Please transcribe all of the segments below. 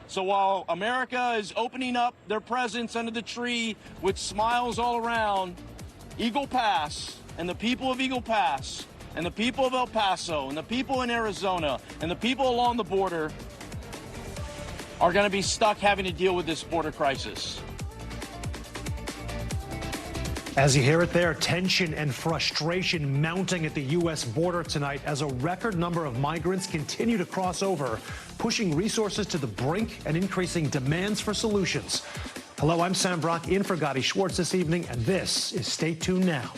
So while America is opening up their presents under the tree with smiles all around, Eagle Pass and the people of Eagle Pass and the people of El Paso and the people in Arizona and the people along the border are going to be stuck having to deal with this border crisis. As you hear it there, tension and frustration mounting at the U.S. border tonight as a record number of migrants continue to cross over, pushing resources to the brink and increasing demands for solutions. Hello, I'm Sam Brock in for Gadi Schwartz this evening, and this is Stay Tuned Now.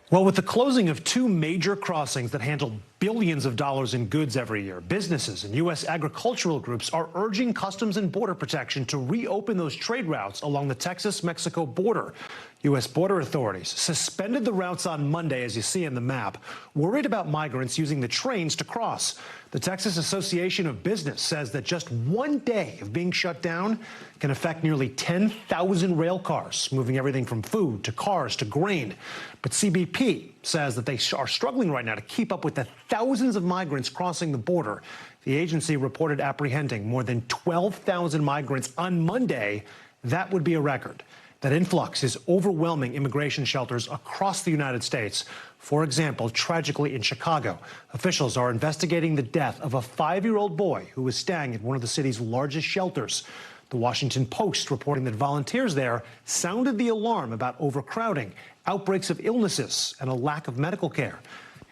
Well, with the closing of two major crossings that handle billions of dollars in goods every year, businesses and U.S. agricultural groups are urging Customs and Border Protection to reopen those trade routes along the Texas-Mexico border. U.S. border authorities suspended the routes on Monday, as you see in the map, worried about migrants using the trains to cross. The Texas Association of Business says that just one day of being shut down can affect nearly 10,000 rail cars, moving everything from food to cars to grain. But CBP says that they are struggling right now to keep up with the thousands of migrants crossing the border. The agency reported apprehending more than 12,000 migrants on Monday. That would be a record. That influx is overwhelming immigration shelters across the United States. For example, tragically in Chicago, officials are investigating the death of a 5-year-old boy who was staying at one of the city's largest shelters. The Washington Post reporting that volunteers there sounded the alarm about overcrowding, outbreaks of illnesses, and a lack of medical care.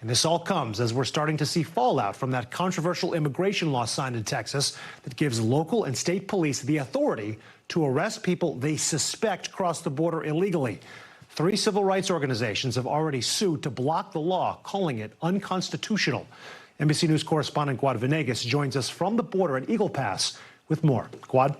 And this all comes as we're starting to see fallout from that controversial immigration law signed in Texas that gives local and state police the authority to arrest people they suspect crossed the border illegally. 3 civil rights organizations have already sued to block the law, calling it unconstitutional. NBC News correspondent Gadi Venegas joins us from the border at Eagle Pass with more. Guad?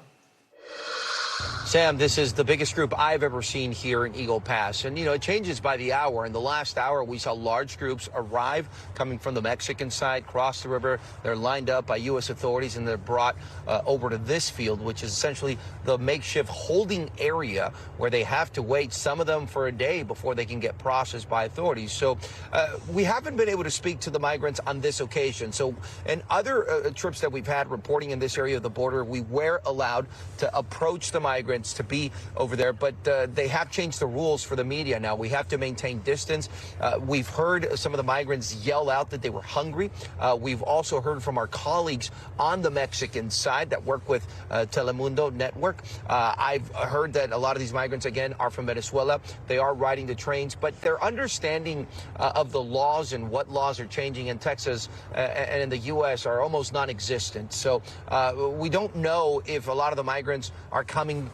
Sam, this is the biggest group I've ever seen here in Eagle Pass. And, you know, it changes by the hour. In the last hour, we saw large groups arrive coming from the Mexican side, cross the river. They're lined up by U.S. authorities, and they're brought over to this field, which is essentially the makeshift holding area where they have to wait, some of them for a day, before they can get processed by authorities. So we haven't been able to speak to the migrants on this occasion. So in other trips that we've had reporting in this area of the border, we were allowed to approach the migrants to be over there, but they have changed the rules for the media now. We have to maintain distance. We've heard some of the migrants yell out that they were hungry. We've also heard from our colleagues on the Mexican side that work with Telemundo Network. I've heard that a lot of these migrants, again, are from Venezuela. They are riding the trains, but their understanding of the laws and what laws are changing in Texas and in the U.S. are almost non-existent. So we don't know if a lot of the migrants are coming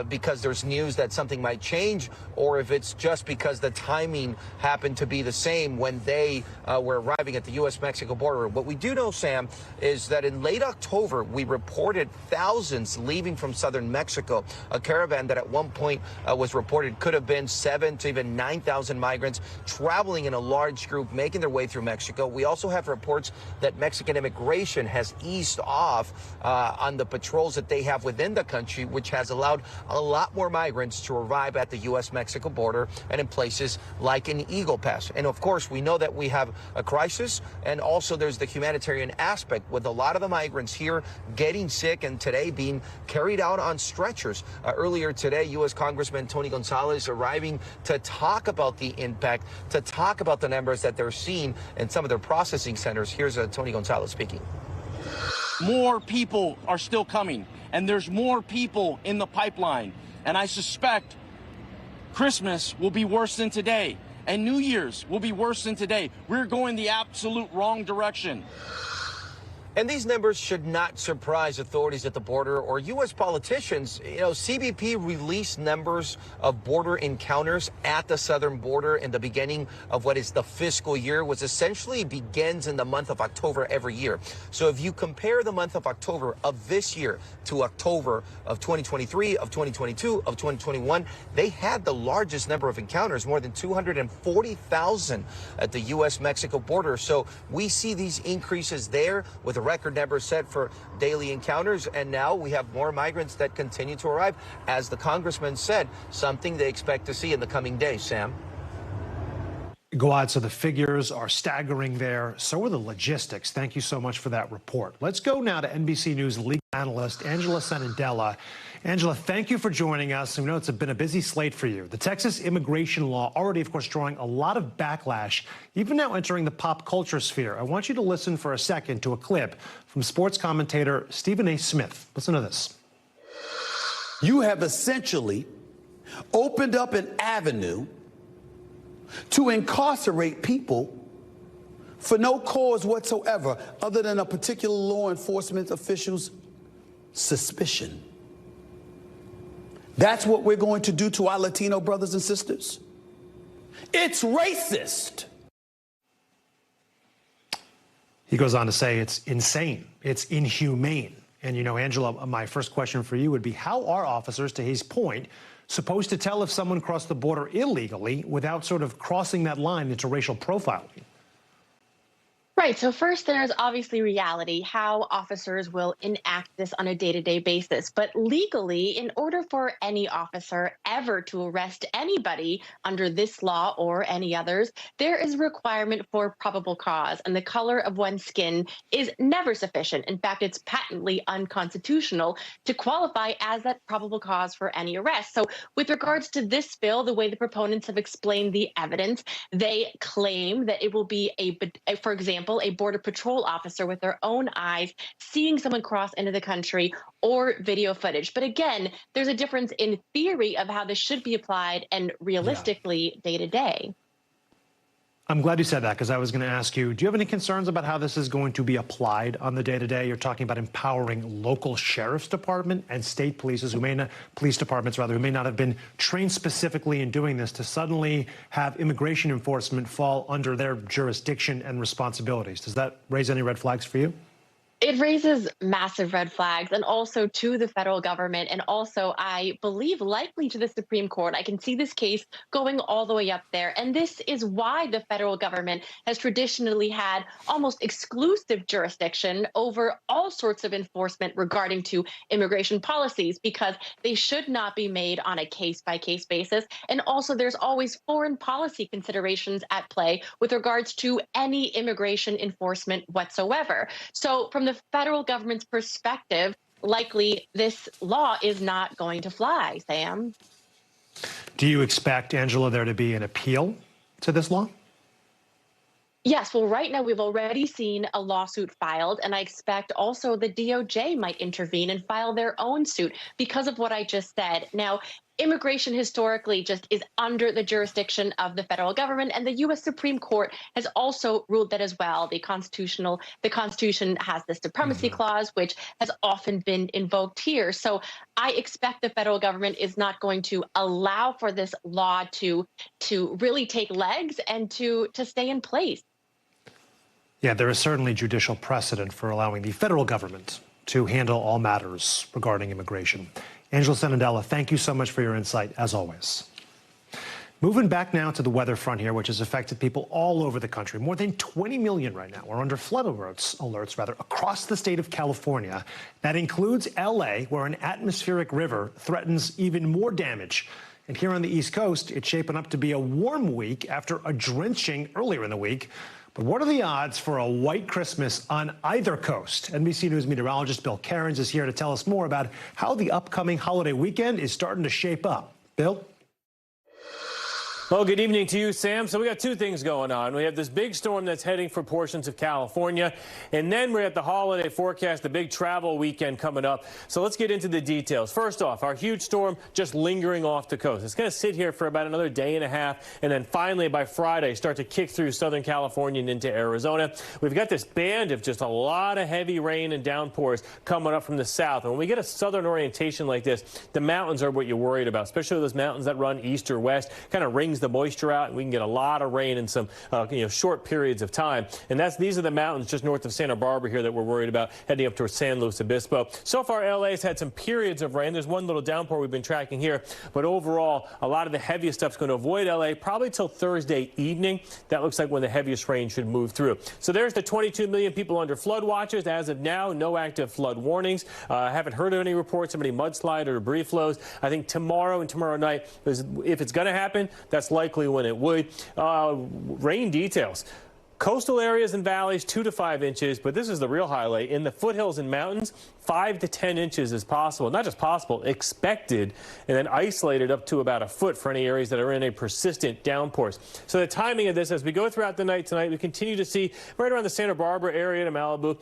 because there's news that something might change, or if it's just because the timing happened to be the same when they were arriving at the U.S.-Mexico border. What we do know, Sam, is that in late October, we reported thousands leaving from southern Mexico, a caravan that at one point was reported could have been 7,000 to even 9,000 migrants traveling in a large group, making their way through Mexico. We also have reports that Mexican immigration has eased off on the patrols that they have within the country, which has allowed a lot more migrants to arrive at the U.S.-Mexico border and in places like in Eagle Pass. And of course, we know that we have a crisis, and also there's the humanitarian aspect with a lot of the migrants here getting sick and today being carried out on stretchers. Earlier today, U.S. Congressman Tony Gonzalez arriving to talk about the impact, to talk about the numbers that they're seeing in some of their processing centers. Here's Tony Gonzalez speaking. More people are still coming, and there's more people in the pipeline. And I suspect Christmas will be worse than today, and New Year's will be worse than today. We're going the absolute wrong direction. And these numbers should not surprise authorities at the border or U.S. politicians. You know, CBP released numbers of border encounters at the southern border in the beginning of what is the fiscal year, which essentially begins in the month of October every year. So if you compare the month of October of this year to October of 2023, of 2022, of 2021, they had the largest number of encounters, more than 240,000 at the U.S.-Mexico border. So we see these increases there with record never set for daily encounters. And now we have more migrants that continue to arrive, as the congressman said, something they expect to see in the coming days. Sam? Gadi, so the figures are staggering there. So are the logistics. Thank you so much for that report. Let's go now to NBC News legal analyst Angela Sanandela. Angela, thank you for joining us. We know it's been a busy slate for you. The Texas immigration law already, of course, drawing a lot of backlash, even now entering the pop culture sphere. I want you to listen for a second to a clip from sports commentator Stephen A. Smith. Listen to this. You have essentially opened up an avenue to incarcerate people for no cause whatsoever other than a particular law enforcement official's suspicion. That's what we're going to do to our Latino brothers and sisters. It's racist. He goes on to say it's insane. It's inhumane. And, you know, Angela, my first question for you would be, how are officers, to his point, supposed to tell if someone crossed the border illegally without sort of crossing that line into racial profiling? Right. So first, there's obviously reality, how officers will enact this on a day-to-day basis. But legally, in order for any officer ever to arrest anybody under this law or any others, there is a requirement for probable cause. And the color of one's skin is never sufficient. In fact, it's patently unconstitutional to qualify as that probable cause for any arrest. So with regards to this bill, the way the proponents have explained the evidence, they claim that it will be for example, a Border Patrol officer with their own eyes seeing someone cross into the country, or video footage. But again, there's a difference in theory of how this should be applied and realistically day to day. I'm glad you said that, because I was going to ask you, do you have any concerns about how this is going to be applied on the day-to-day? You're talking about empowering local sheriff's department and state police departments who may not have been trained specifically in doing this, to suddenly have immigration enforcement fall under their jurisdiction and responsibilities. Does that raise any red flags for you? It raises massive red flags, and also to the federal government, and also, I believe, likely to the Supreme Court. I can see this case going all the way up there. And this is why the federal government has traditionally had almost exclusive jurisdiction over all sorts of enforcement regarding to immigration policies, because they should not be made on a case-by-case basis. And also, there's always foreign policy considerations at play with regards to any immigration enforcement whatsoever. So from the federal government's perspective, likely this law is not going to fly, Sam. Do you expect, Angela, there to be an appeal to this law? Yes, well, right now we've already seen a lawsuit filed, and I expect also the DOJ might intervene and file their own suit because of what I just said. Now, immigration historically just is under the jurisdiction of the federal government, and the U.S. Supreme Court has also ruled that as well. The Constitution has the supremacy clause, which has often been invoked here. So I expect the federal government is not going to allow for this law to really take legs and to stay in place. Yeah, there is certainly judicial precedent for allowing the federal government to handle all matters regarding immigration. Angela Sanandela, thank you so much for your insight, as always. Moving back now to the weather front here, which has affected people all over the country. More than 20 million right now are under flood alerts across the state of California. That includes L.A., where an atmospheric river threatens even more damage. And here on the East Coast, it's shaping up to be a warm week after a drenching earlier in the week. But what are the odds for a white Christmas on either coast? NBC News meteorologist Bill Cairns is here to tell us more about how the upcoming holiday weekend is starting to shape up. Bill? Well, good evening to you, Sam. So we got two things going on. We have this big storm that's heading for portions of California, and then we're at the holiday forecast, the big travel weekend coming up. So let's get into the details. First off, our huge storm just lingering off the coast. It's going to sit here for about another day and a half, and then finally by Friday start to kick through Southern California and into Arizona. We've got this band of just a lot of heavy rain and downpours coming up from the south. And when we get a southern orientation like this, the mountains are what you're worried about, especially those mountains that run east or west, kind of rings brings the moisture out, and we can get a lot of rain in some short periods of time. And these are the mountains just north of Santa Barbara here that we're worried about, heading up towards San Luis Obispo. So far, LA's had some periods of rain. There's one little downpour we've been tracking here, but overall, a lot of the heaviest stuff's going to avoid LA probably till Thursday evening. That looks like when the heaviest rain should move through. So there's the 22 million people under flood watches. As of now, no active flood warnings. I haven't heard of any reports of any mudslide or debris flows. I think tomorrow and tomorrow night, if it's going to happen, that's likely when it would. Rain details. Coastal areas and valleys, 2 to 5 inches, but this is the real highlight. In the foothills and mountains, 5 to 10 inches is possible. Not just possible, expected, and then isolated up to about a foot for any areas that are in a persistent downpours. So the timing of this, as we go throughout the night tonight, we continue to see right around the Santa Barbara area to Malibu,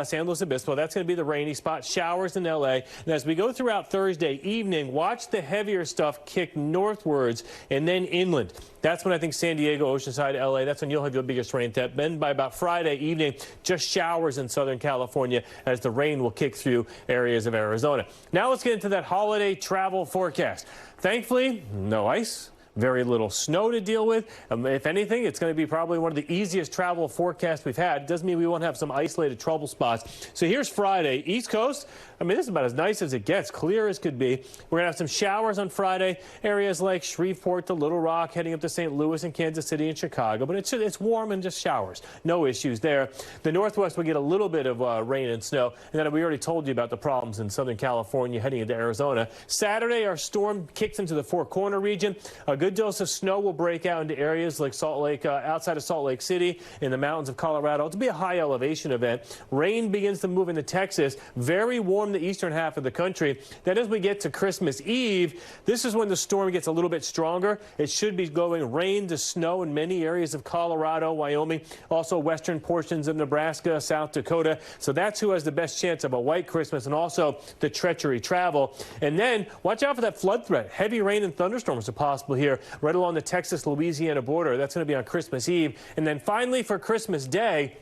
San Luis Obispo. That's going to be the rainy spot. Showers in L.A. And as we go throughout Thursday evening, watch the heavier stuff kick northwards and then inland. That's when I think San Diego, Oceanside, L.A., that's when you'll have your biggest rain depth. Then by about Friday evening, just showers in Southern California as the rain will kick through areas of Arizona. Now let's get into that holiday travel forecast. Thankfully, no ice. Very little snow to deal with. If anything, it's going to be probably one of the easiest travel forecasts we've had. It doesn't mean we won't have some isolated trouble spots. So here's Friday. East Coast, I mean, this is about as nice as it gets, clear as could be. We're going to have some showers on Friday. Areas like Shreveport to Little Rock, heading up to St. Louis and Kansas City and Chicago. But it's warm and just showers. No issues there. The Northwest will get a little bit of rain and snow. And then we already told you about the problems in Southern California heading into Arizona. Saturday, our storm kicks into the Four Corner region. A good dose of snow will break out into areas like Salt Lake, outside of Salt Lake City, in the mountains of Colorado. It'll be a high elevation event. Rain begins to move into Texas. Very warm the eastern half of the country. Then as we get to Christmas Eve, this is when the storm gets a little bit stronger. It should be going rain to snow in many areas of Colorado, Wyoming, also western portions of Nebraska, South Dakota. So that's who has the best chance of a white Christmas and also the treachery travel. And then watch out for that flood threat. Heavy rain and thunderstorms are possible here right along the Texas-Louisiana border. That's going to be on Christmas Eve. And then finally for Christmas Day,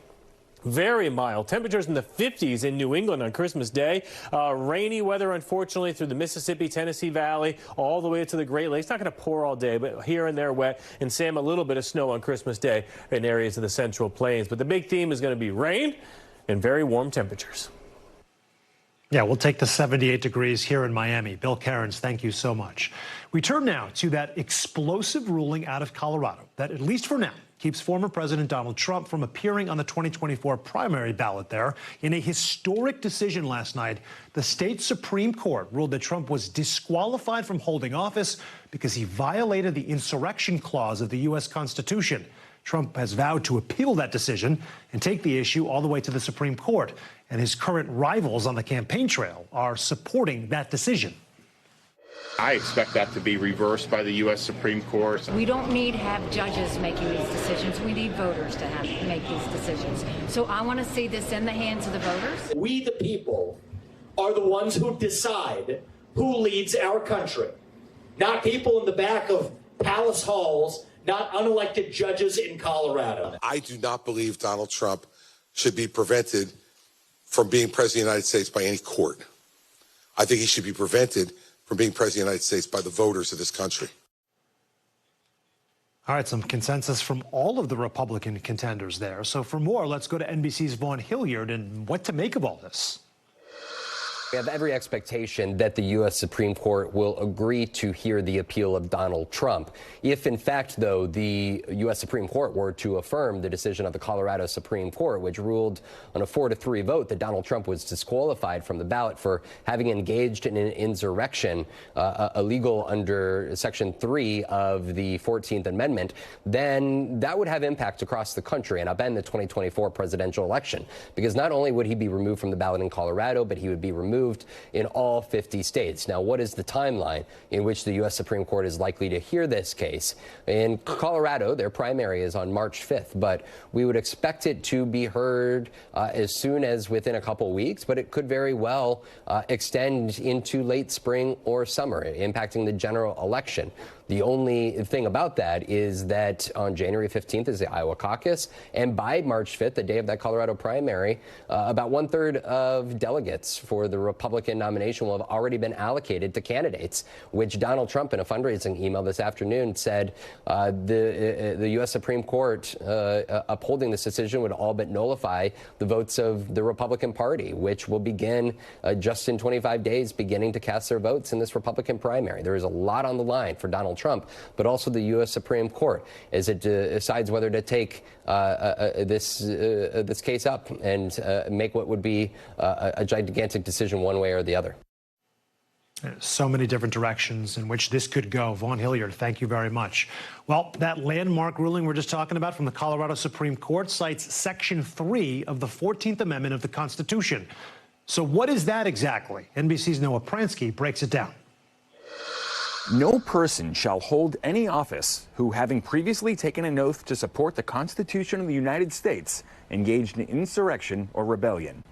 very mild. Temperatures in the 50s in New England on Christmas Day. Rainy weather, unfortunately, through the Mississippi, Tennessee Valley, all the way to the Great Lakes. Not going to pour all day, but here and there wet. And Sam, a little bit of snow on Christmas Day in areas of the Central Plains. But the big theme is going to be rain and very warm temperatures. Yeah, we'll take the 78 degrees here in Miami. Bill Cairns, thank you so much. We turn now to that explosive ruling out of Colorado that, at least for now, keeps former President Donald Trump from appearing on the 2024 primary ballot there. In a historic decision last night, the state Supreme Court ruled that Trump was disqualified from holding office because he violated the insurrection clause of the U.S. Constitution. Trump has vowed to appeal that decision and take the issue all the way to the Supreme Court. And his current rivals on the campaign trail are supporting that decision. I expect that to be reversed by the U.S. Supreme Court. We don't need to have judges making these decisions. We need voters to make these decisions. So I want to see this in the hands of the voters. We, the people, are the ones who decide who leads our country. Not people in the back of palace halls, not unelected judges in Colorado. I do not believe Donald Trump should be prevented from being president of the United States by any court. I think he should be prevented from being president of the United States by the voters of this country. All right, some consensus from all of the Republican contenders there. So for more, let's go to NBC's Vaughn Hilliard and what to make of all this. We have every expectation that the U.S. Supreme Court will agree to hear the appeal of Donald Trump. If, in fact, though, the U.S. Supreme Court were to affirm the decision of the Colorado Supreme Court, which ruled on a 4-3 vote that Donald Trump was disqualified from the ballot for having engaged in an insurrection illegal under Section 3 of the 14th Amendment, then that would have impact across the country and upend the 2024 presidential election. Because not only would he be removed from the ballot in Colorado, but he would be removed in all 50 states. Now, what is the timeline in which the U.S. Supreme Court is likely to hear this case? In Colorado, their primary is on March 5th, but we would expect it to be heard as soon as within a couple weeks, but it could very well extend into late spring or summer, impacting the general election. The only thing about that is that on January 15th is the Iowa caucus, and by March 5th, the day of that Colorado primary, about 1/3 of delegates for the Republican nomination will have already been allocated to candidates, which Donald Trump, in a fundraising email this afternoon, said the U.S. Supreme Court upholding this decision would all but nullify the votes of the Republican Party, which will begin just in 25 days, beginning to cast their votes in this Republican primary. There is a lot on the line for Donald Trump, but also the U.S. Supreme Court as it decides whether to take this case up and make what would be a gigantic decision one way or the other. So many different directions in which this could go. Vaughn Hilliard, thank you very much. Well, that landmark ruling we're just talking about from the Colorado Supreme Court cites Section 3 of the 14th Amendment of the Constitution. So what is that exactly? NBC's Noah Pransky breaks it down. No person shall hold any office who, having previously taken an oath to support the Constitution of the United States, engaged in insurrection or rebellion.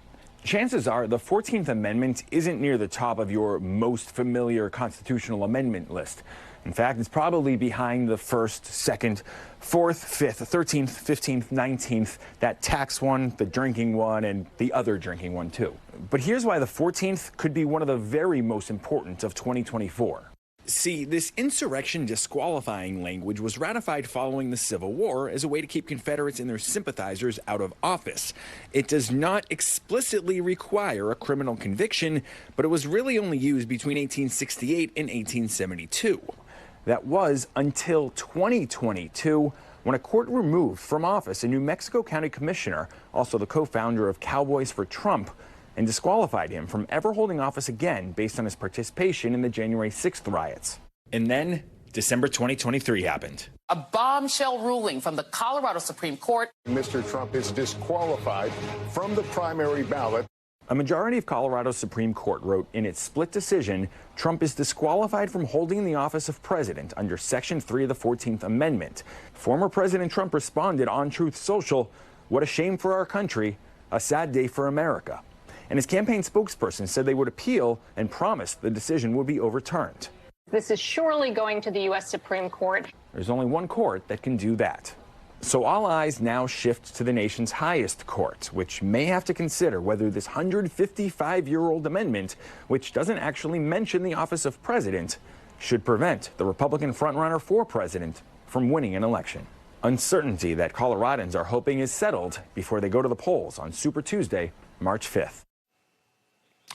Chances are the 14th Amendment isn't near the top of your most familiar constitutional amendment list. In fact, it's probably behind the 1st, 2nd, 4th, 5th, 13th, 15th, 19th, that tax one, the drinking one, and the other drinking one too. But here's why the 14th could be one of the very most important of 2024. See, this insurrection disqualifying language was ratified following the Civil War as a way to keep Confederates and their sympathizers out of office. It does not explicitly require a criminal conviction, but it was really only used between 1868 and 1872. That was until 2022, when a court removed from office a New Mexico County commissioner, also the co-founder of Cowboys for Trump, and disqualified him from ever holding office again based on his participation in the January 6th riots. And then December 2023 happened. A bombshell ruling from the Colorado Supreme Court. Mr. Trump is disqualified from the primary ballot. A majority of Colorado's Supreme Court wrote in its split decision, Trump is disqualified from holding the office of president under Section 3 of the 14th Amendment. Former President Trump responded on Truth Social, "What a shame for our country, a sad day for America." And his campaign spokesperson said they would appeal and promised the decision would be overturned. This is surely going to the U.S. Supreme Court. There's only one court that can do that. So all eyes now shift to the nation's highest court, which may have to consider whether this 155-year-old amendment, which doesn't actually mention the office of president, should prevent the Republican frontrunner for president from winning an election. Uncertainty that Coloradans are hoping is settled before they go to the polls on Super Tuesday, March 5th.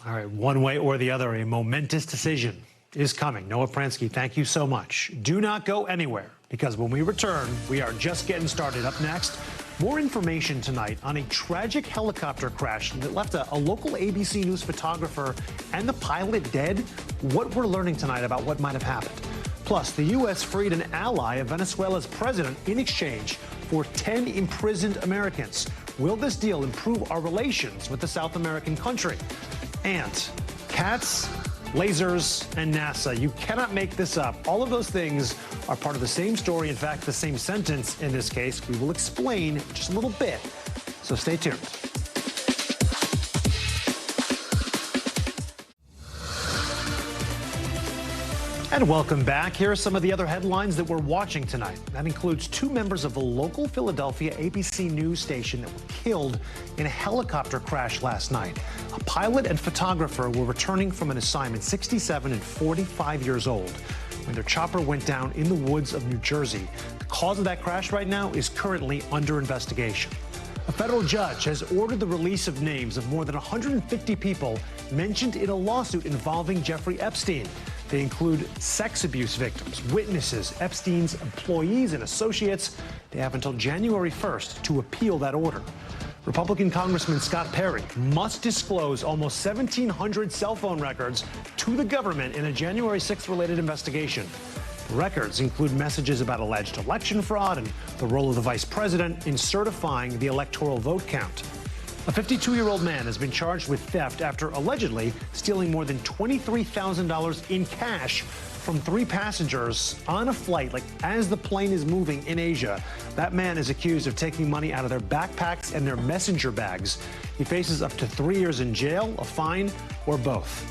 All right, one way or the other, a momentous decision is coming. Noah Pransky, thank you so much. Do not go anywhere, because when we return, we are just getting started. Up next, more information tonight on a tragic helicopter crash that left a local ABC News photographer and the pilot dead. What we're learning tonight about what might have happened. Plus, the U.S. freed an ally of Venezuela's president in exchange for 10 imprisoned Americans. Will this deal improve our relations with the South American country? And cats, lasers, and NASA. You cannot make this up. All of those things are part of the same story. In fact, the same sentence in this case. We will explain just a little bit. So stay tuned. And welcome back. Here are some of the other headlines that we're watching tonight. That includes 2 members of the local Philadelphia ABC News station that were killed in a helicopter crash last night. A pilot and photographer were returning from an assignment, 67 and 45 years old, when their chopper went down in the woods of New Jersey. The cause of that crash right now is currently under investigation. A federal judge has ordered the release of names of more than 150 people mentioned in a lawsuit involving Jeffrey Epstein. They include sex abuse victims, witnesses, Epstein's employees and associates. They have until January 1st to appeal that order. Republican Congressman Scott Perry must disclose almost 1,700 cell phone records to the government in a January 6th related investigation. The records include messages about alleged election fraud and the role of the vice president in certifying the electoral vote count. A 52-year-old man has been charged with theft after allegedly stealing more than $23,000 in cash from 3 passengers on a flight, as the plane is moving in Asia. That man is accused of taking money out of their backpacks and their messenger bags. He faces up to 3 years in jail, a fine, or both.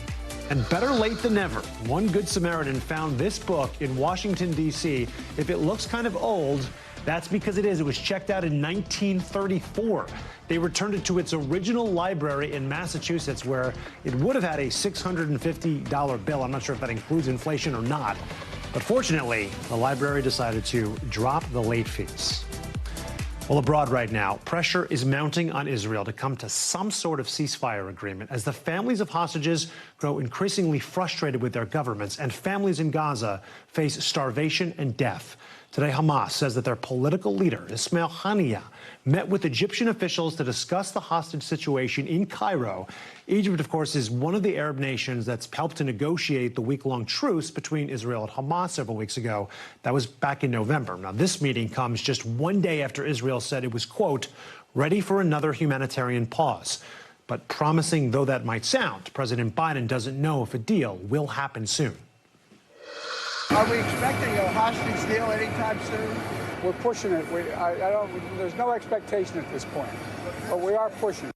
And better late than never. One Good Samaritan found this book in Washington, D.C. If it looks kind of old, that's because it is. It was checked out in 1934. They returned it to its original library in Massachusetts, where it would have had a $650 bill. I'm not sure if that includes inflation or not. But fortunately, the library decided to drop the late fees. Well, abroad right now, pressure is mounting on Israel to come to some sort of ceasefire agreement as the families of hostages grow increasingly frustrated with their governments and families in Gaza face starvation and death. Today, Hamas says that their political leader, Ismail Haniyeh, met with Egyptian officials to discuss the hostage situation in Cairo. Egypt, of course, is one of the Arab nations that's helped to negotiate the week-long truce between Israel and Hamas several weeks ago. That was back in November. Now, this meeting comes just one day after Israel said it was, quote, ready for another humanitarian pause. But promising though that might sound, President Biden doesn't know if a deal will happen soon. Are we expecting a hostage deal anytime soon? We're pushing it. There's no expectation at this point, but we are pushing.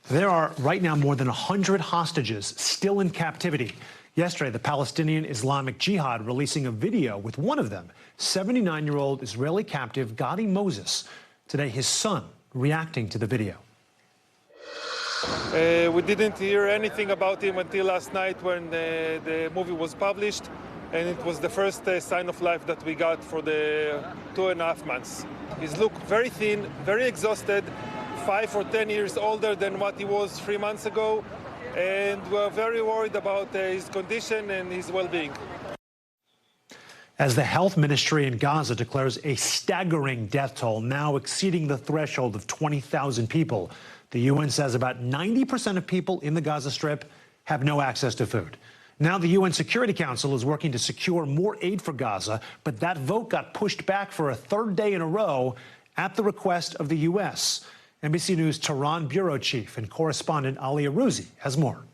There are right now more than 100 hostages still in captivity. Yesterday, the Palestinian Islamic Jihad releasing a video with one of them, 79-year-old Israeli captive Gadi Moses. Today, his son reacting to the video. We didn't hear anything about him until last night when the movie was published, and it was the first sign of life that we got for the 2.5 months. He's looked very thin, very exhausted, 5 or 10 years older than what he was 3 months ago, and we're very worried about his condition and his well-being. As the health ministry in Gaza declares a staggering death toll, now exceeding the threshold of 20,000 people, the UN says about 90% of people in the Gaza Strip have no access to food. Now the UN Security Council is working to secure more aid for Gaza, but that vote got pushed back for a third day in a row at the request of the U.S. NBC News Tehran bureau chief and correspondent Ali Arouzi has more.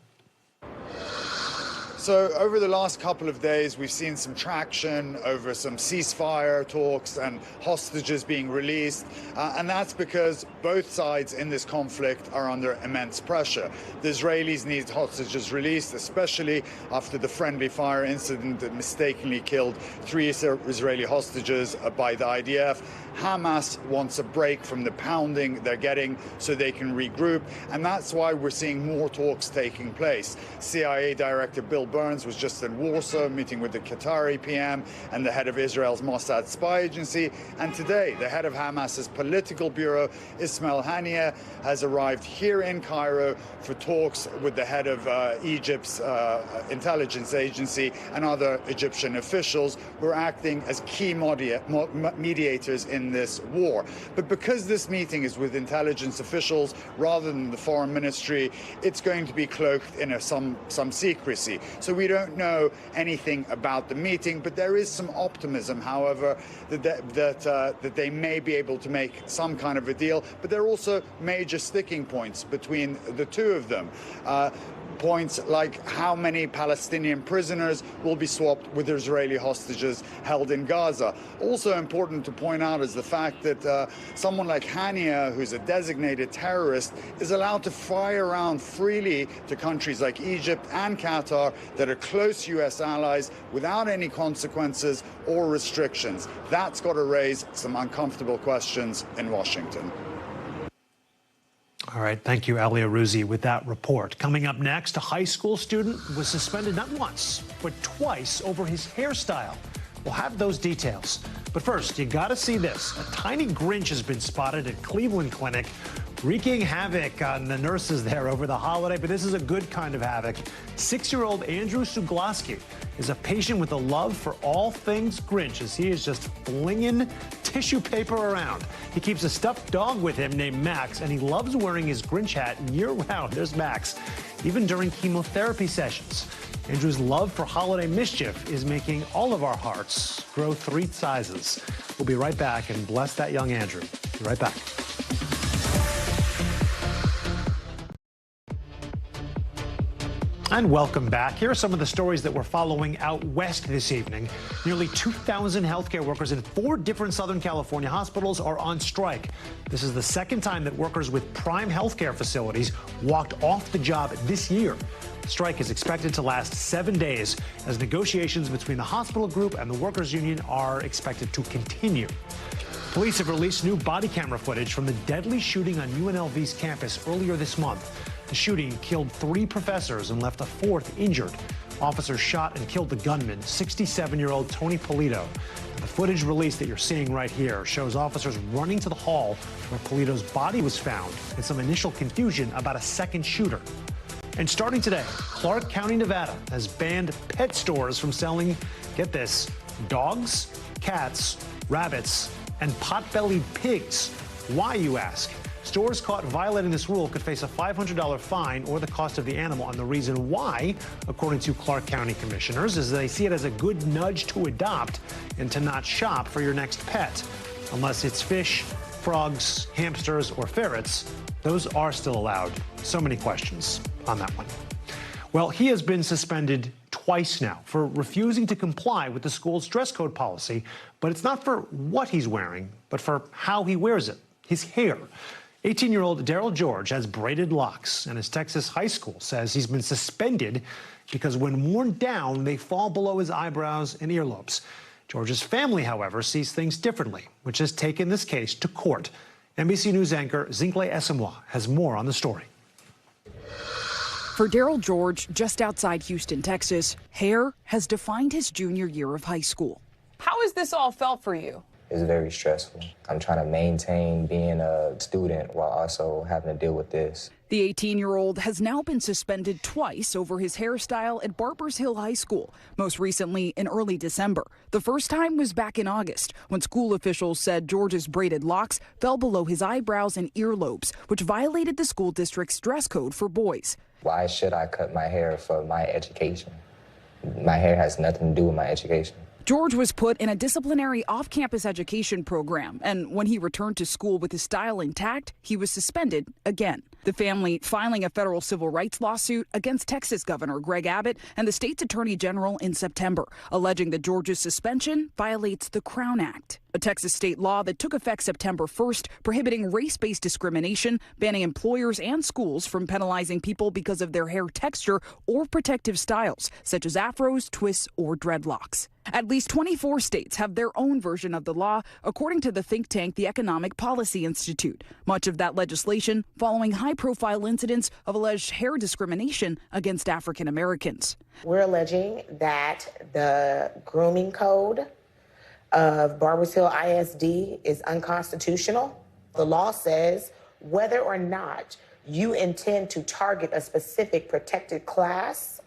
So over the last couple of days, we've seen some traction over some ceasefire talks and hostages being released. And that's because both sides in this conflict are under immense pressure. The Israelis need hostages released, especially after the friendly fire incident that mistakenly killed 3 Israeli hostages by the IDF. Hamas wants a break from the pounding they're getting so they can regroup. And that's why we're seeing more talks taking place. CIA Director Bill Burns was just in Warsaw meeting with the Qatari PM and the head of Israel's Mossad spy agency. And today, the head of Hamas's political bureau, Ismail Haniyeh, has arrived here in Cairo for talks with the head of Egypt's intelligence agency and other Egyptian officials who are acting as key mediators in this war. But because this meeting is with intelligence officials rather than the foreign ministry, it's going to be cloaked in some secrecy. So we don't know anything about the meeting, but there is some optimism, however, that they may be able to make some kind of a deal. But there are also major sticking points between the two of them. Points like how many Palestinian prisoners will be swapped with Israeli hostages held in Gaza. Also important to point out is the fact that someone like Haniyeh, who's a designated terrorist, is allowed to fly around freely to countries like Egypt and Qatar that are close U.S. allies without any consequences or restrictions. That's got to raise some uncomfortable questions in Washington. All right. Thank you, Ali Arouzi, with that report. Coming up next, a high school student was suspended not once, but twice over his hairstyle. We'll have those details. But first, you got to see this. A tiny Grinch has been spotted at Cleveland Clinic, wreaking havoc on the nurses there over the holiday. But this is a good kind of havoc. 6-year-old Andrew Suglaski is a patient with a love for all things Grinch, as he is just flinging tissue paper around. He keeps a stuffed dog with him named Max, and he loves wearing his Grinch hat year-round. There's Max, even during chemotherapy sessions. Andrew's love for holiday mischief is making all of our hearts grow 3 sizes. We'll be right back, and bless that young Andrew. Be right back. And welcome back. Here are some of the stories that we're following out west this evening. Nearly 2,000 healthcare workers in 4 different Southern California hospitals are on strike. This is the second time that workers with prime healthcare facilities walked off the job this year. The strike is expected to last 7 days as negotiations between the hospital group and the workers' union are expected to continue. Police have released new body camera footage from the deadly shooting on UNLV's campus earlier this month. The shooting killed 3 professors and left a 4th injured. Officers shot and killed the gunman, 67-year-old Tony Polito. The footage released that you're seeing right here shows officers running to the hall where Polito's body was found and some initial confusion about a second shooter. And starting today, Clark County, Nevada has banned pet stores from selling, get this, dogs, cats, rabbits, and pot-bellied pigs. Why, you ask? Stores caught violating this rule could face a $500 fine or the cost of the animal. And the reason why, according to Clark County commissioners, is they see it as a good nudge to adopt and to not shop for your next pet. Unless it's fish, frogs, hamsters, or ferrets, those are still allowed. So many questions on that one. Well, he has been suspended twice now for refusing to comply with the school's dress code policy, but it's not for what he's wearing, but for how he wears it, his hair. 18-year-old Daryl George has braided locks, and his Texas high school says he's been suspended because when worn down, they fall below his eyebrows and earlobes. George's family, however, sees things differently, which has taken this case to court. NBC News anchor Zincle Esamoah has more on the story. For Daryl George, just outside Houston, Texas, hair has defined his junior year of high school. How has this all felt for you? It's very stressful. I'm trying to maintain being a student while also having to deal with this. The 18-year-old has now been suspended twice over his hairstyle at Barbers Hill High School, most recently in early December. The first time was back in August, when school officials said George's braided locks fell below his eyebrows and earlobes, which violated the school district's dress code for boys. Why should I cut my hair for my education? My hair has nothing to do with my education. George was put in a disciplinary off-campus education program, and when he returned to school with his style intact, he was suspended again. The family filing a federal civil rights lawsuit against Texas Governor Greg Abbott and the state's attorney general in September, alleging that George's suspension violates the Crown Act, a Texas state law that took effect September 1st, prohibiting race-based discrimination, banning employers and schools from penalizing people because of their hair texture or protective styles, such as afros, twists, or dreadlocks. At least 24 states have their own version of the law, according to the think tank the Economic Policy Institute. Much of that legislation following high-profile incidents of alleged hair discrimination against African Americans. We're alleging that the grooming code of Barbers Hill ISD is unconstitutional. The law says whether or not you intend to target a specific protected class,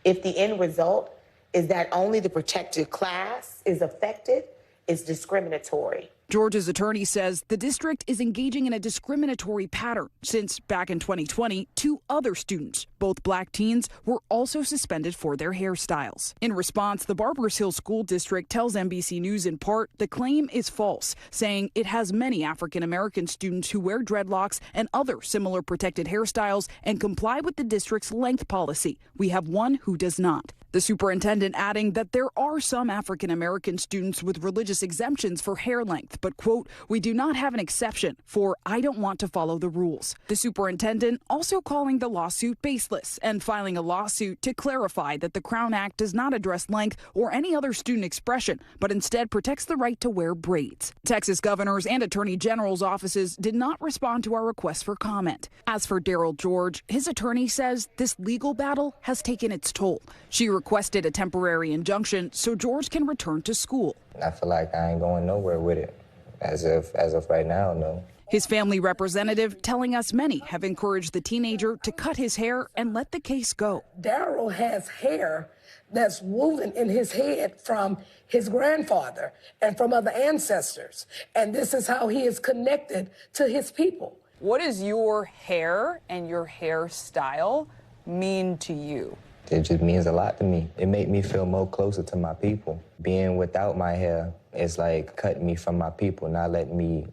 if the end result is that only the protected class is affected, is discriminatory. George's attorney says the district is engaging in a discriminatory pattern since back in 2020, 2 other students, both black teens, were also suspended for their hairstyles. In response, the Barbers Hill School District tells NBC News in part the claim is false, saying it has many African American students who wear dreadlocks and other similar protected hairstyles and comply with the district's length policy. We have one who does not. The superintendent adding that there are some African American students with religious exemptions for hair length, but, quote, we do not have an exception for I don't want to follow the rules. The superintendent also calling the lawsuit baseless and filing a lawsuit to clarify that the Crown Act does not address length or any other student expression, but instead protects the right to wear braids. Texas governors and attorney general's offices did not respond to our request for comment. As for Daryl George, his attorney says this legal battle has taken its toll. She requested a temporary injunction so George can return to school. I feel like I ain't going nowhere with it. As of right now, no. His family representative telling us many have encouraged the teenager to cut his hair and let the case go. Daryl has hair that's woven in his head from his grandfather and from other ancestors. And this is how he is connected to his people. What does your hair and your hairstyle mean to you? It just means a lot to me. It made me feel more closer to my people. Being without my hair is like cutting me from my people, not letting me,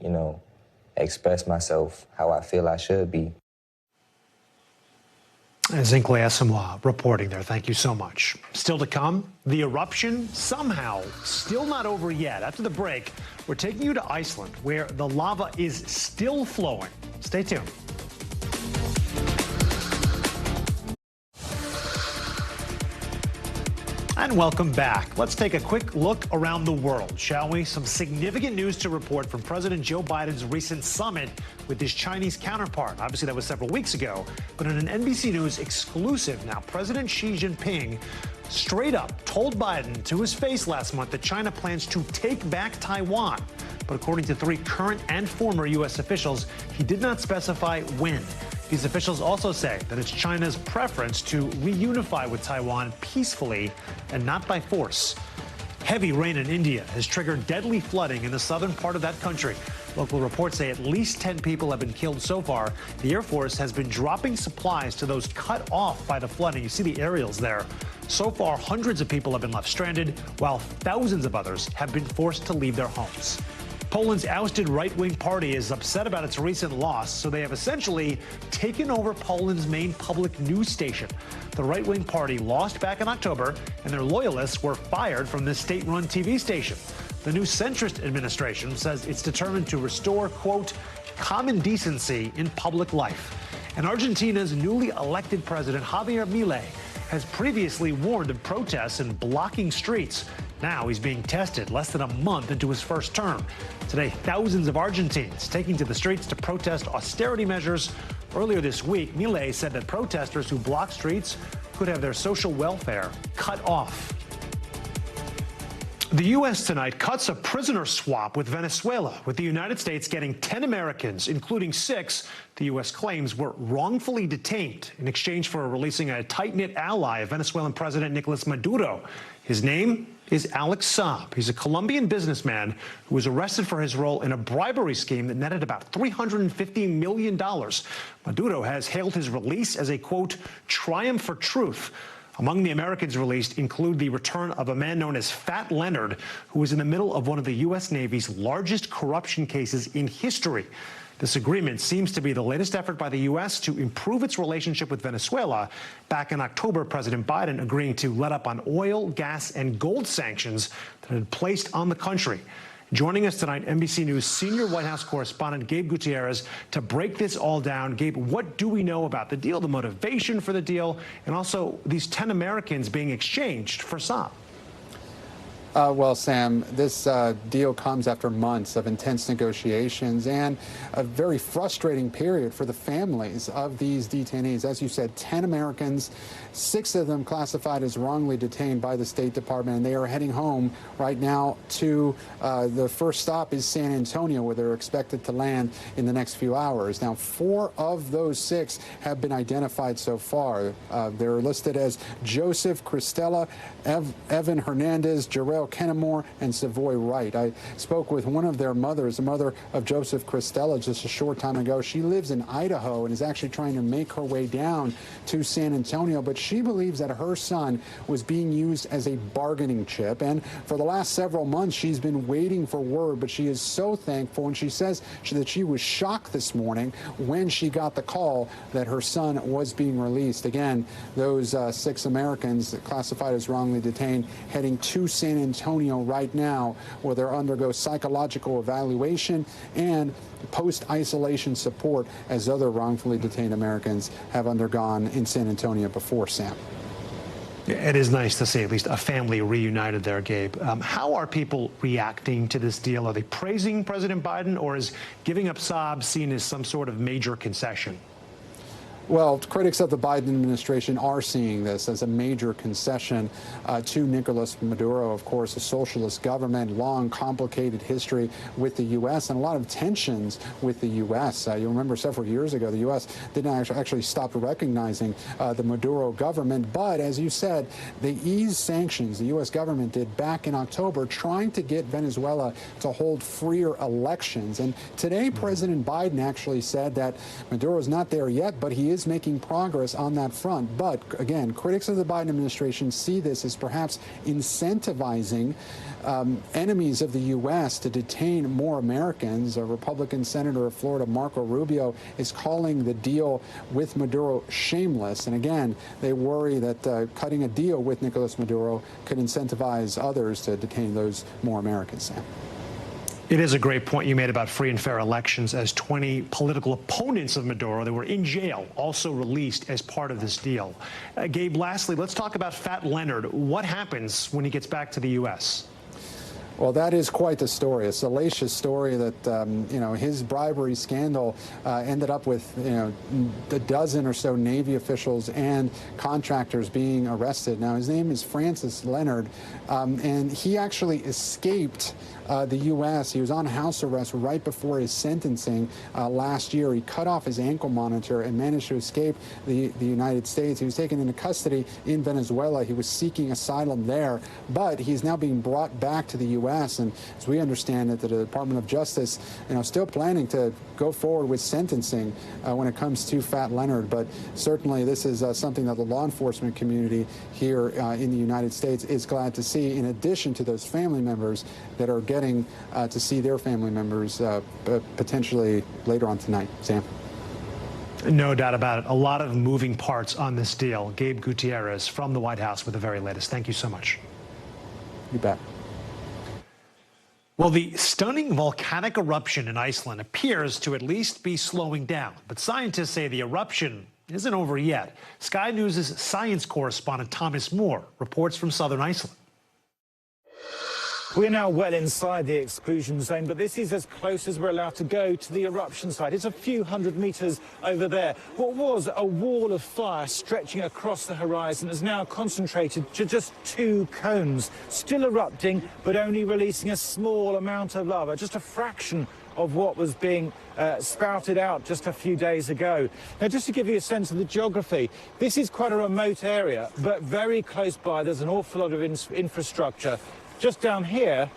express myself how I feel I should be. Zincle Esamoah reporting there. Thank you so much. Still to come, the eruption somehow still not over yet. After the break, we're taking you to Iceland, where the lava is still flowing. Stay tuned. And welcome back. Let's take a quick look around the world, shall we? Some significant news to report from President Joe Biden's recent summit with his Chinese counterpart. Obviously, that was several weeks ago. But in an NBC News exclusive now, President Xi Jinping straight up told Biden to his face last month that China plans to take back Taiwan. But according to 3 current and former U.S. officials, he did not specify when. These officials also say that it's China's preference to reunify with Taiwan peacefully and not by force. Heavy rain in India has triggered deadly flooding in the southern part of that country. Local reports say at least 10 people have been killed so far. The Air Force has been dropping supplies to those cut off by the flooding. You see the aerials there. So far, hundreds of people have been left stranded, while thousands of others have been forced to leave their homes. Poland's ousted right-wing party is upset about its recent loss, so they have essentially taken over Poland's main public news station. The right-wing party lost back in October, and their loyalists were fired from this state-run TV station. The new centrist administration says it's determined to restore, quote, common decency in public life. And Argentina's newly elected president, Javier Milei, has previously warned of protests and blocking streets. Now he's being tested less than a month into his first term. Today, thousands of Argentines taking to the streets to protest austerity measures. Earlier this week, Milei said that protesters who block streets could have their social welfare cut off. The U.S. tonight cuts a prisoner swap with Venezuela, with the United States getting 10 Americans, including 6 the U.S. claims were wrongfully detained in exchange for releasing a tight-knit ally of Venezuelan President Nicolas Maduro. His name is Alex Saab. He's a Colombian businessman who was arrested for his role in a bribery scheme that netted about $350 million. Maduro has hailed his release as a, quote, triumph for truth. Among the Americans released include the return of a man known as Fat Leonard, who was in the middle of one of the U.S. Navy's largest corruption cases in history. This agreement seems to be the latest effort by the U.S. to improve its relationship with Venezuela. Back in October, President Biden agreeing to let up on oil, gas, and gold sanctions that had placed on the country. Joining us tonight, NBC News senior White House correspondent Gabe Gutierrez to break this all down. Gabe, what do we know about the deal, the motivation for the deal, and also these 10 Americans being exchanged for Saab? Well, Sam, this deal comes after months of intense negotiations and a very frustrating period for the families of these detainees. As you said, 10 Americans, 6 of them classified as wrongly detained by the State Department, and they are heading home right now to the first stop is San Antonio, where they're expected to land in the next few hours. Now, 4 of those 6 have been identified so far. They're listed as Joseph Cristela, Evan Hernandez, Jarrell Kennemore, and Savoy Wright. I spoke with one of their mothers, the mother of Joseph Cristela, just a short time ago. She lives in Idaho and is actually trying to make her way down to San Antonio, but she believes that her son was being used as a bargaining chip. And for the last several months, she's been waiting for word, but she is so thankful. And she says that she was shocked this morning when she got the call that her son was being released. Again, those 6 Americans classified as wrongly detained heading to San Antonio right now, where they'll undergo psychological evaluation and post-isolation support, as other wrongfully detained Americans have undergone in San Antonio before, Sam. It is nice to see at least a family reunited there, Gabe. How are people reacting to this deal? Are they praising President Biden, or is giving up Saab seen as some sort of major concession? Well, critics of the Biden administration are seeing this as a major concession to Nicolas Maduro, of course, a socialist government, long, complicated history with the U.S. and a lot of tensions with the U.S. You remember several years ago, the U.S. didn't actually stop recognizing the Maduro government. But as you said, they eased sanctions, the U.S. government did back in October, trying to get Venezuela to hold freer elections. And today, President Biden actually said that Maduro is not there yet, but he is making progress on that front. But again, critics of the Biden administration see this as perhaps incentivizing enemies of the U.S. to detain more Americans. A Republican senator of Florida, Marco Rubio, is calling the deal with Maduro shameless. And again, they worry that cutting a deal with Nicolas Maduro could incentivize others to detain those more Americans, Sam. It is a great point you made about free and fair elections, as 20 political opponents of Maduro that were in jail also released as part of this deal. Gabe, lastly, let's talk about Fat Leonard. What happens when he gets back to the U.S.? Well, that is quite the story, a salacious story that, you know, his bribery scandal ended up with, you know, a dozen or so Navy officials and contractors being arrested. Now, his name is Francis Leonard, and he actually escaped the U.S. He was on house arrest right before his sentencing last year. He cut off his ankle monitor and managed to escape the United States. He was taken into custody in Venezuela. He was seeking asylum there, but he's now being brought back to the U.S. And as we understand it, the Department of Justice, you know, still planning to go forward with sentencing when it comes to Fat Leonard. But certainly this is something that the law enforcement community here in the United States is glad to see, in addition to those family members that are getting to see their family members potentially later on tonight. Sam? No doubt about it. A lot of moving parts on this deal. Gabe Gutierrez from the White House with the very latest. Thank you so much. You bet. Well, the stunning volcanic eruption in Iceland appears to at least be slowing down. But scientists say the eruption isn't over yet. Sky News' science correspondent Thomas Moore reports from southern Iceland. We're now well inside the exclusion zone, but this is as close as we're allowed to go to the eruption site. It's a few hundred meters over there. What was a wall of fire stretching across the horizon is now concentrated to just 2 cones, still erupting, but only releasing a small amount of lava, just a fraction of what was being spouted out just a few days ago. Now, just to give you a sense of the geography, this is quite a remote area, but very close by. There's an awful lot of infrastructure. Just down here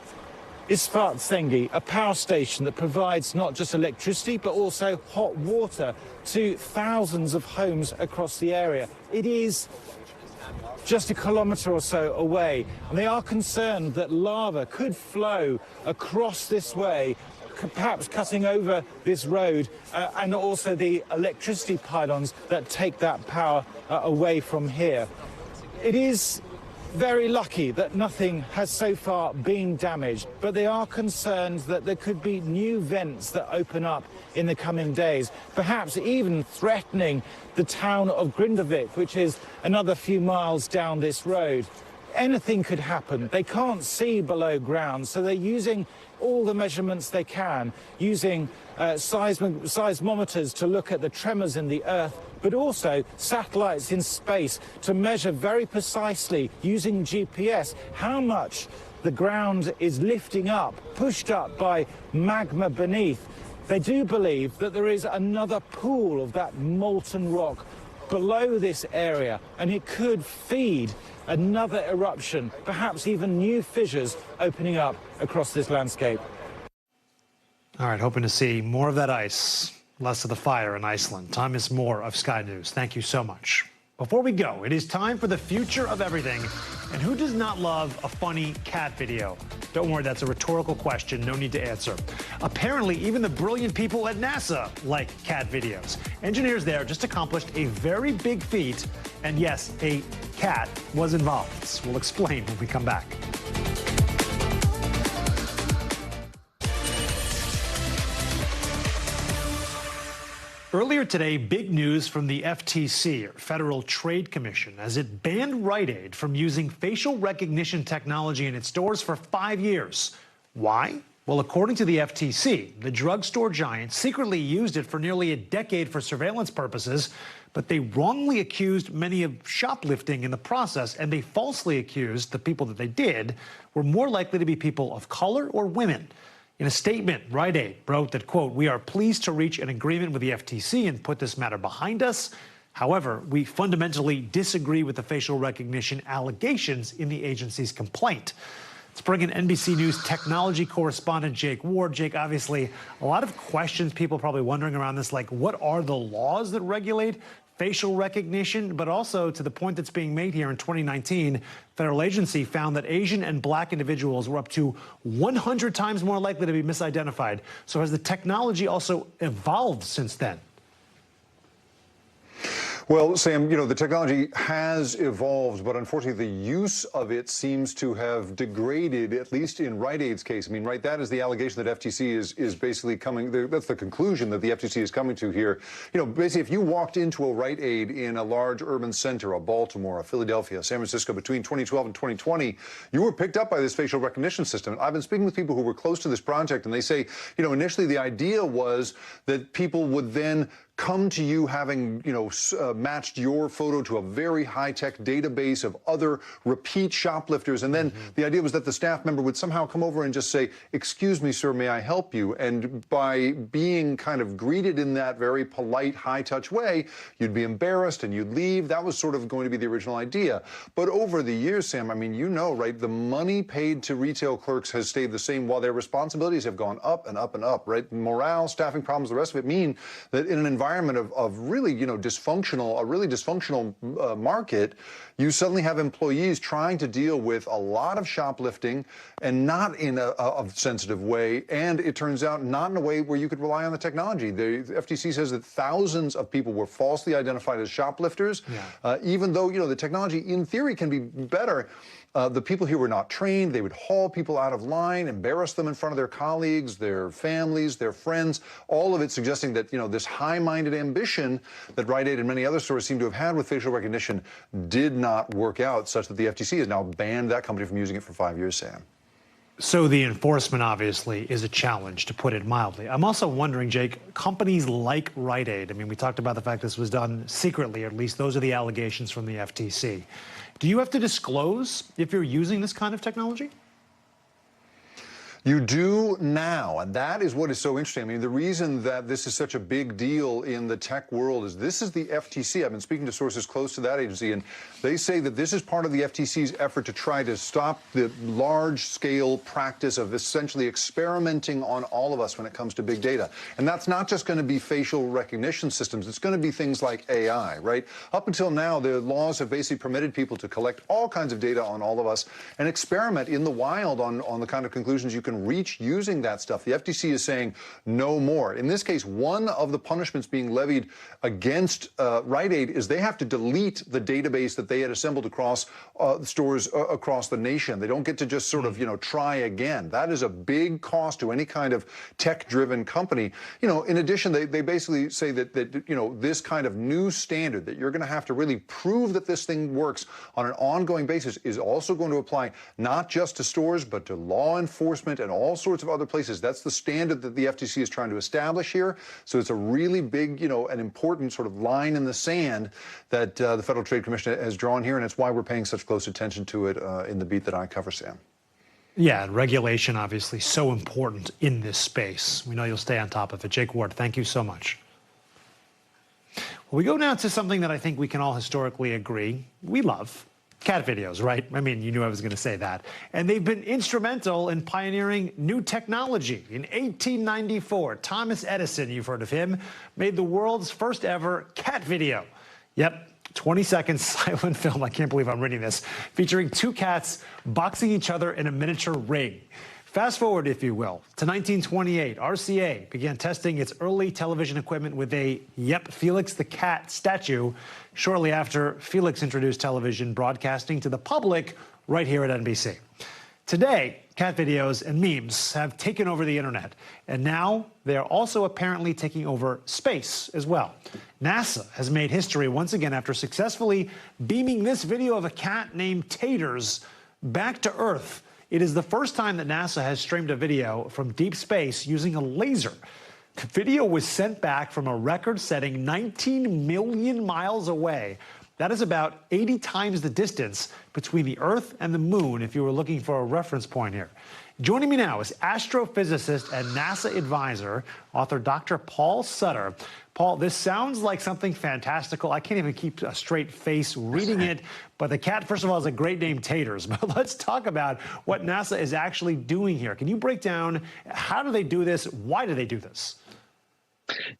is Schwartz, a power station that provides not just electricity, but also hot water to thousands of homes across the area. It is just a kilometre or so away, and they are concerned that lava could flow across this way, perhaps cutting over this road, and also the electricity pylons that take that power away from here. It is very lucky that nothing has so far been damaged, but they are concerned that there could be new vents that open up in the coming days, perhaps even threatening the town of Grindavik, which is another few miles down this road. Anything could happen. They can't see below ground, so they're using all the measurements they can, using seismometers to look at the tremors in the earth, but also satellites in space to measure very precisely, using GPS, how much the ground is lifting up, pushed up by magma beneath. They do believe that there is another pool of that molten rock below this area, and it could feed another eruption, perhaps even new fissures opening up across this landscape. All right, hoping to see more of that ice, less of the fire in Iceland. Thomas Moore of Sky News, thank you so much. Before we go, it is time for the future of everything. And who does not love a funny cat video? Don't worry, that's a rhetorical question, no need to answer. Apparently, even the brilliant people at NASA like cat videos. Engineers there just accomplished a very big feat, and yes, a cat was involved. We'll explain when we come back. Earlier today, big news from the FTC, or Federal Trade Commission, as it banned Rite Aid from using facial recognition technology in its stores for 5 years. Why? Well, according to the FTC, the drugstore giant secretly used it for nearly a decade for surveillance purposes, but they wrongly accused many of shoplifting in the process, and they falsely accused the people that they did were more likely to be people of color or women. In a statement, Rite Aid wrote that, quote, "We are pleased to reach an agreement with the FTC and put this matter behind us. However, we fundamentally disagree with the facial recognition allegations in the agency's complaint." Let's bring in NBC News technology correspondent Jake Ward. Jake, obviously, a lot of questions, people probably wondering around this, like what are the laws that regulate facial recognition? But also, to the point that's being made here, in 2019, federal agency found that Asian and black individuals were up to 100 times more likely to be misidentified. So has the technology also evolved since then? Well, Sam, you know, the technology has evolved, but unfortunately the use of it seems to have degraded, at least in Rite Aid's case. I mean, right, that is the allegation that FTC is basically coming, that's the conclusion that the FTC is coming to here. You know, basically, if you walked into a Rite Aid in a large urban center, a Baltimore, a Philadelphia, San Francisco, between 2012 and 2020, you were picked up by this facial recognition system. And I've been speaking with people who were close to this project, and they say, you know, initially the idea was that people would then come to you having, you know, matched your photo to a very high-tech database of other repeat shoplifters. And then the idea was that the staff member would somehow come over and just say, "Excuse me, sir, may I help you?" And by being kind of greeted in that very polite, high-touch way, you'd be embarrassed and you'd leave. That was sort of going to be the original idea. But over the years, Sam, I mean, you know, right, the money paid to retail clerks has stayed the same while their responsibilities have gone up and up and up, right? Morale, staffing problems, the rest of it mean that in an environment of really, you know, a really dysfunctional market, you suddenly have employees trying to deal with a lot of shoplifting and not in a sensitive way. And it turns out not in a way where you could rely on the technology. The FTC says that thousands of people were falsely identified as shoplifters, even though, you know, the technology in theory can be better. The people here were not trained. They would haul people out of line, embarrass them in front of their colleagues, their families, their friends, all of it suggesting that, you know, this high-minded ambition that Rite Aid and many other stores seem to have had with facial recognition did not work out, such that the FTC has now banned that company from using it for 5 years, Sam. So the enforcement, obviously, is a challenge, to put it mildly. I'm also wondering, Jake, companies like Rite Aid, I mean, we talked about the fact this was done secretly, or at least those are the allegations from the FTC. Do you have to disclose if you're using this kind of technology? You do now, and that is what is so interesting. I mean, the reason that this is such a big deal in the tech world is this is the FTC. I've been speaking to sources close to that agency, and they say that this is part of the FTC's effort to try to stop the large-scale practice of essentially experimenting on all of us when it comes to big data. And that's not just going to be facial recognition systems. It's going to be things like AI, right? Up until now, the laws have basically permitted people to collect all kinds of data on all of us and experiment in the wild on the kind of conclusions you can reach using that stuff. The FTC is saying no more. In this case, one of the punishments being levied against Rite Aid is they have to delete the database that they had assembled across stores across the nation. They don't get to just sort of, you know, try again. That is a big cost to any kind of tech-driven company. You know, in addition, they basically say that, you know, this kind of new standard that you're going to have to really prove that this thing works on an ongoing basis is also going to apply not just to stores, but to law enforcement and all sorts of other places. That's the standard that the FTC is trying to establish here. So it's a really big, you know, an important sort of line in the sand that the Federal Trade Commission has drawn here, and it's why we're paying such close attention to it in the beat that I cover, Sam. Yeah, and regulation obviously so important in this space. We know you'll stay on top of it. Jake Ward, thank you so much. Well, we go now to something that I think we can all historically agree we love. Cat videos, right? I mean, you knew I was going to say that. And they've been instrumental in pioneering new technology. In 1894, Thomas Edison, you've heard of him, made the world's first ever cat video. Yep, 20-second silent film, I can't believe I'm reading this, featuring two cats boxing each other in a miniature ring. Fast forward, if you will, to 1928, RCA began testing its early television equipment with a, Felix the Cat statue, shortly after Felix introduced television broadcasting to the public right here at NBC. Today, cat videos and memes have taken over the internet, and now they are also apparently taking over space as well. NASA has made history once again after successfully beaming this video of a cat named Taters back to Earth. It is the first time that NASA has streamed a video from deep space using a laser. The video was sent back from a record-setting 19 million miles away. That is about 80 times the distance between the Earth and the Moon, if you were looking for a reference point here. Joining me now is astrophysicist and NASA advisor, author Dr. Paul Sutter. Paul, this sounds like something fantastical. I can't even keep a straight face reading it. But the cat, first of all, is a great name, Taters. But let's talk about what NASA is actually doing here. Can you break down how do they do this? Why do they do this?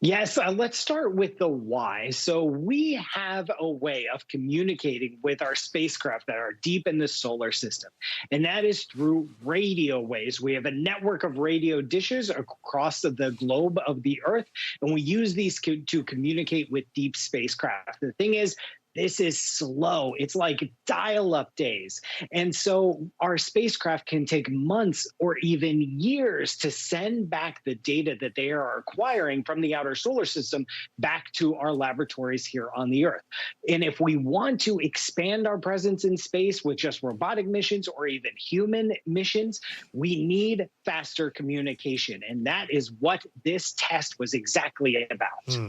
Yes, let's start with the why. So we have a way of communicating with our spacecraft that are deep in the solar system, and that is through radio waves. We have a network of radio dishes across the globe of the Earth, and we use these to communicate with deep spacecraft. The thing is, this is slow. It's like dial-up days. And so our spacecraft can take months or even years to send back the data that they are acquiring from the outer solar system back to our laboratories here on the Earth. And if we want to expand our presence in space with just robotic missions or even human missions, we need faster communication. And that is what this test was exactly about.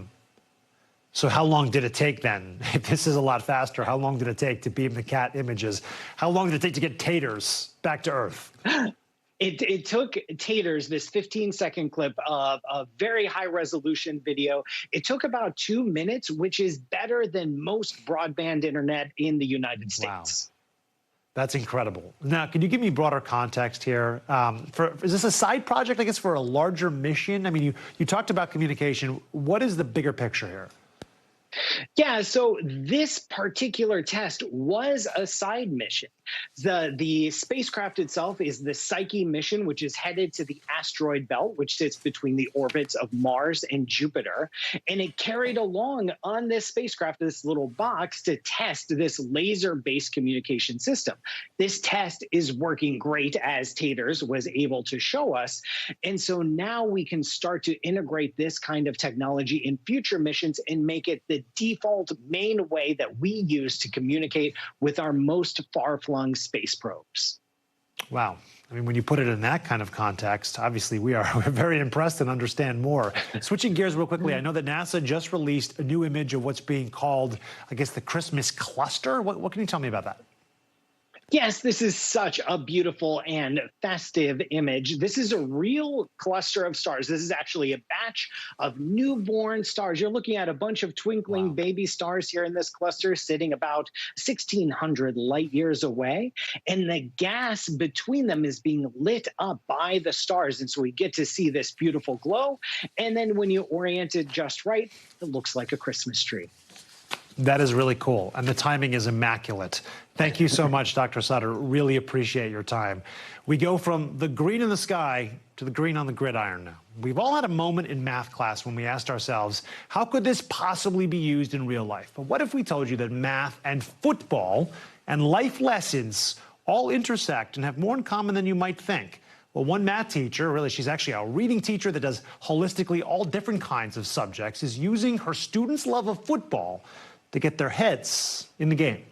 So how long did it take then? If this is a lot faster, how long did it take to beam the cat images? How long did it take to get Taters back to Earth? It took Taters, this 15-second clip of a very high-resolution video. It took about 2 minutes, which is better than most broadband internet in the United States. Wow. That's incredible. Now, can you give me broader context here? Is this a side project, I guess, for a larger mission? I mean, you talked about communication. What is the bigger picture here? Yeah, so this particular test was a side mission. The spacecraft itself is the Psyche mission, which is headed to the asteroid belt, which sits between the orbits of Mars and Jupiter. And it carried along on this spacecraft, this little box, to test this laser-based communication system. This test is working great, as Taters was able to show us. And so now we can start to integrate this kind of technology in future missions and make it the default main way that we use to communicate with our most far-flung space probes. Wow. I mean, when you put it in that kind of context, obviously we're very impressed and understand more. Switching gears real quickly, I know that NASA just released a new image of what's being called, I guess, the Christmas cluster. What can you tell me about that? Yes, this is such a beautiful and festive image. This is a real cluster of stars. This is actually a batch of newborn stars. You're looking at a bunch of twinkling baby stars here in this cluster, sitting about 1,600 light years away. And the gas between them is being lit up by the stars. And so we get to see this beautiful glow. And then when you orient it just right, it looks like a Christmas tree. That is really cool, and the timing is immaculate. Thank you so much, Dr. Sutter. Really appreciate your time. We go from the green in the sky to the green on the gridiron now. We've all had a moment in math class when we asked ourselves, how could this possibly be used in real life? But what if we told you that math and football and life lessons all intersect and have more in common than you might think? Well, one math teacher, really, she's actually a reading teacher that does holistically all different kinds of subjects, is using her students' love of football to get their heads in the game.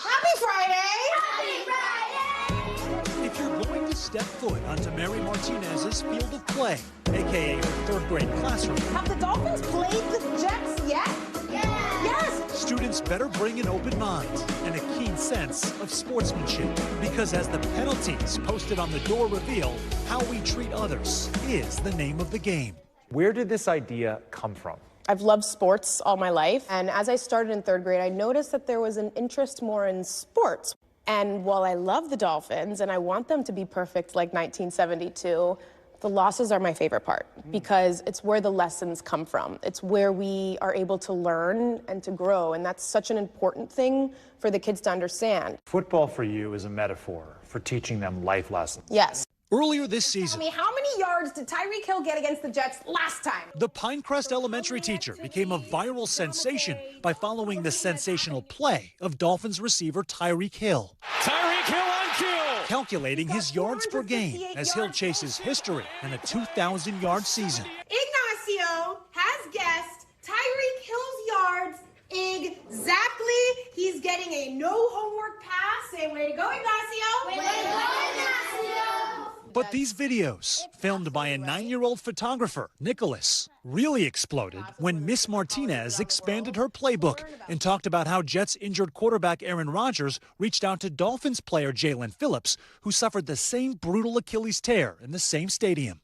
Happy Friday! Happy Friday! If you're going to step foot onto Mary Martinez's field of play, a.k.a. her third-grade classroom. Have the Dolphins played the Jets yet? Yes! Students better bring an open mind and a keen sense of sportsmanship, because as the penalties posted on the door reveal, how we treat others is the name of the game. Where did this idea come from? I've loved sports all my life, and as I started in third grade, I noticed that there was an interest more in sports. And while I love the Dolphins and I want them to be perfect like 1972, the losses are my favorite part, because it's where the lessons come from. It's where we are able to learn and to grow, and that's such an important thing for the kids to understand. Football for you is a metaphor for teaching them life lessons. Yes. Earlier this season, Tell me, how many yards did Tyreek Hill get against the Jets last time? the Pinecrest Elementary teacher became a viral sensation by following the sensational play of Dolphins receiver Tyreek Hill. Tyreek Hill on cue! Calculating his yards per game as Hill chases history in a 2,000-yard season. Ignacio has guessed Tyreek Hill's yards exactly. He's getting a no homework pass. Say, way to go, Ignacio! Way to go, Ignacio! But these videos, filmed by a 9-year-old photographer, Nicholas, really exploded when Miss Martinez expanded her playbook and talked about how Jets injured quarterback Aaron Rodgers reached out to Dolphins player Jalen Phillips, who suffered the same brutal Achilles tear in the same stadium.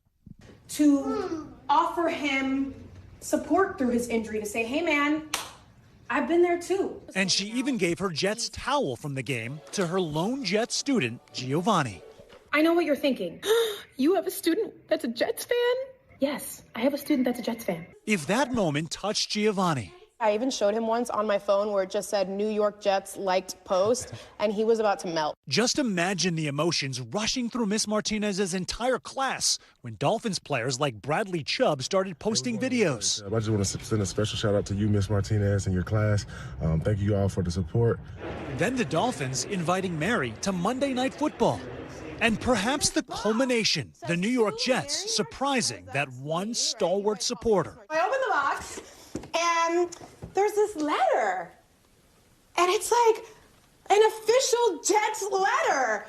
To offer him support through his injury, to say, hey man, I've been there too. And she even gave her Jets towel from the game to her lone Jets student, Giovanni. I know what you're thinking. You have a student that's a Jets fan? Yes, I have a student that's a Jets fan. If that moment touched Giovanni. I even showed him once on my phone where it just said New York Jets liked post, and he was about to melt. Just imagine the emotions rushing through Miss Martinez's entire class when Dolphins players like Bradley Chubb started posting videos. I just want to send a special shout out to you, Miss Martinez, and your class. Thank you all for the support. Then the Dolphins inviting Mary to Monday Night Football. And perhaps the culmination, the New York Jets surprising that one stalwart supporter. I open the box, and there's this letter. And it's like an official Jets letter.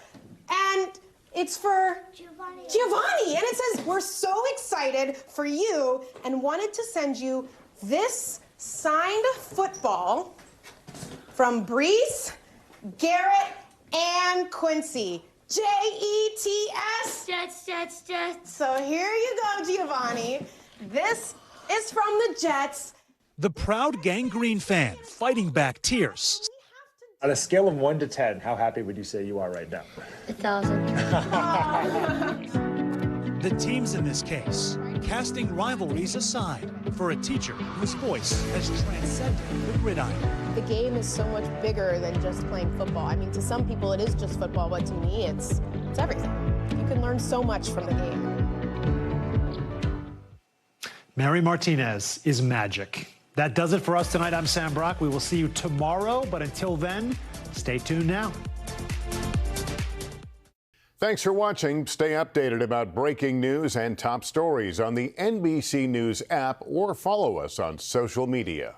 And it's for Giovanni. And it says, we're so excited for you and wanted to send you this signed football from Brees, Garrett, and Quincy. Jets. Jets. So here you go, Giovanni. This is from the Jets. The proud Gang Green fan fighting back tears. On a scale of 1 to 10, how happy would you say you are right now? 1,000. The teams in this case casting rivalries aside for a teacher whose voice has transcended the gridiron. The game is so much bigger than just playing football. I mean, to some people it is just football, but to me it's everything. You can learn so much from the game. Mary Martinez is magic. That does it for us tonight. I'm Sam Brock. We will see you tomorrow, but until then, stay tuned now. Thanks for watching. Stay updated about breaking news and top stories on the NBC News app or follow us on social media.